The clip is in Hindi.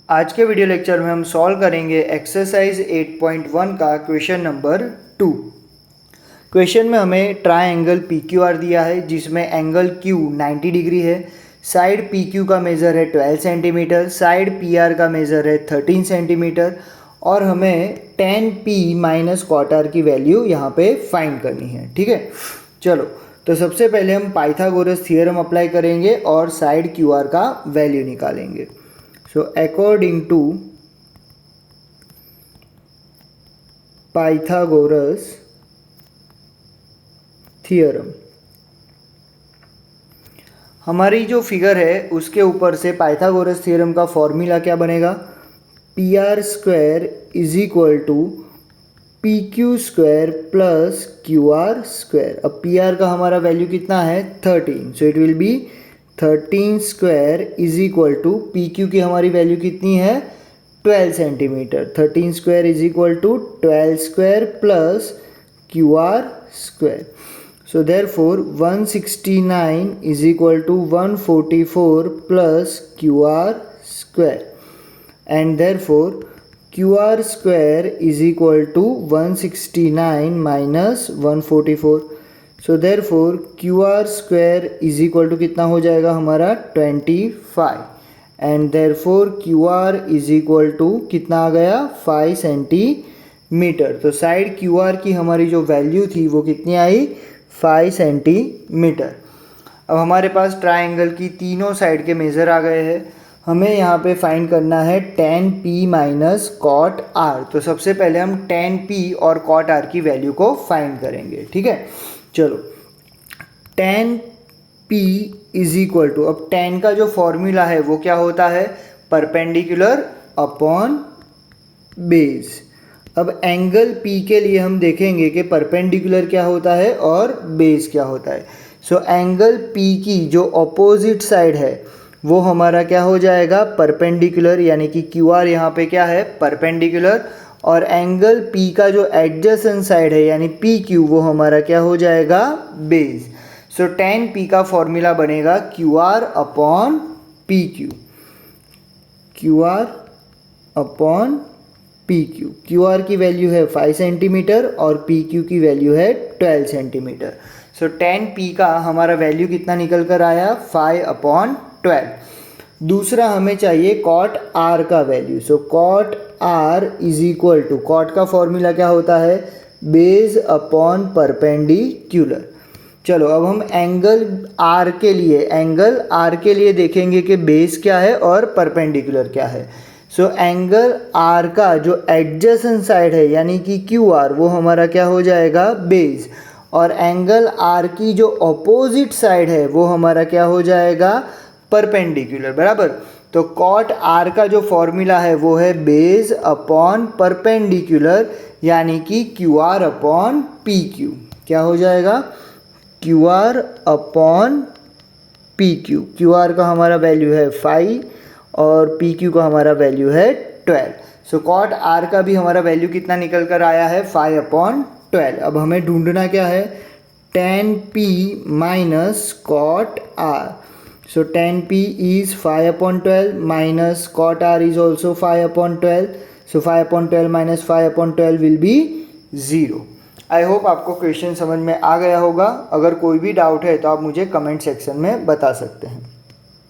आज के वीडियो लेक्चर में हम सॉल्व करेंगे एक्सरसाइज 8.1 का क्वेश्चन नंबर 2। क्वेश्चन में हमें ट्रायंगल पी क्यू आर दिया है जिसमें एंगल Q 90 डिग्री है। साइड पी क्यू का मेज़र है 12 सेंटीमीटर, साइड पी आर का मेज़र है 13 सेंटीमीटर और हमें tan P minus cot R की वैल्यू यहाँ पे फाइंड करनी है। ठीक है, चलो तो सबसे पहले हम पाइथागोरस थ्योरम अप्लाई करेंगे और साइड क्यू आर का वैल्यू निकालेंगे। So according to Pythagoras theorem, हमारी जो फिगर है उसके ऊपर से पाइथागोरस थ्योरम का फॉर्मूला क्या बनेगा, P R square is equal to P Q square plus Q R square. अब पी आर का हमारा वैल्यू कितना है 13, so it will be 13 square is equal to P Q की हमारी वैल्यू कितनी है 12 centimetre. 13 square is equal to 12 square plus Q R square. So therefore 169 is equal to 144 plus Q R square and therefore Q R square is equal to 169 minus 144। So therefore Q R square is equal to कितना हो जाएगा हमारा 25 and therefore Q R is equal to कितना आ गया 5 सेंटीमीटर। तो साइड क्यू आर की हमारी जो वैल्यू थी वो कितनी आई 5 सेंटीमीटर। अब हमारे पास ट्रायंगल की तीनों साइड के मेज़र आ गए हैं। हमें यहाँ पे फाइंड करना है tan P minus cot R। तो सबसे पहले हम tan P और कॉट R की वैल्यू को फाइंड करेंगे। ठीक है, चलो tan P is equal to, अब tan का जो फॉर्मूला है वो क्या होता है परपेंडिकुलर अपॉन बेस। अब एंगल P के लिए हम देखेंगे कि परपेंडिकुलर क्या होता है और बेस क्या होता है। सो एंगल P की जो ऑपोजिट साइड है वो हमारा क्या हो जाएगा परपेंडिकुलर, यानी कि क्यू आर यहाँ पे क्या है परपेंडिकुलर, और एंगल P का जो एडजेसेंट साइड है यानी पी क्यू वो हमारा क्या हो जाएगा बेस। सो tan P का फॉर्मूला बनेगा Q R upon P Q, Q R upon P Q. Q R की वैल्यू है 5 सेंटीमीटर और पी क्यू की वैल्यू है 12 सेंटीमीटर। सो tan P का हमारा वैल्यू कितना निकल कर आया 5/12। दूसरा हमें चाहिए कॉट R का value. So cot R is equal to, cot का फॉर्मूला क्या होता है बेस अपॉन परपेंडिकुलर। चलो अब हम एंगल R के लिए देखेंगे कि बेस क्या है और परपेंडिकुलर क्या है। सो एंगल R का जो एडजेसेंट साइड है यानी कि क्यू आर वो हमारा क्या हो जाएगा बेस, और एंगल R की जो ऑपोजिट साइड है वो हमारा क्या हो जाएगा परपेंडिकुलर, बराबर। तो कॉट R का जो फॉर्मूला है वो है बेस अपॉन परपेंडिकुलर यानी कि Q R upon P Q. क्या हो जाएगा Q R upon P Q. Q R का हमारा वैल्यू है 5 और पी क्यू का हमारा वैल्यू है 12। सो कॉट R का भी हमारा वैल्यू कितना निकल कर आया है 5/12। अब हमें ढूंढना क्या है tan P minus cot R। So tan P is 5/12 minus cot R is also 5/12. So 5/12 minus 5/12 will be 0. I hope आपको क्वेश्चन समझ में आ गया होगा। अगर कोई भी डाउट है तो आप मुझे कमेंट सेक्शन में बता सकते हैं।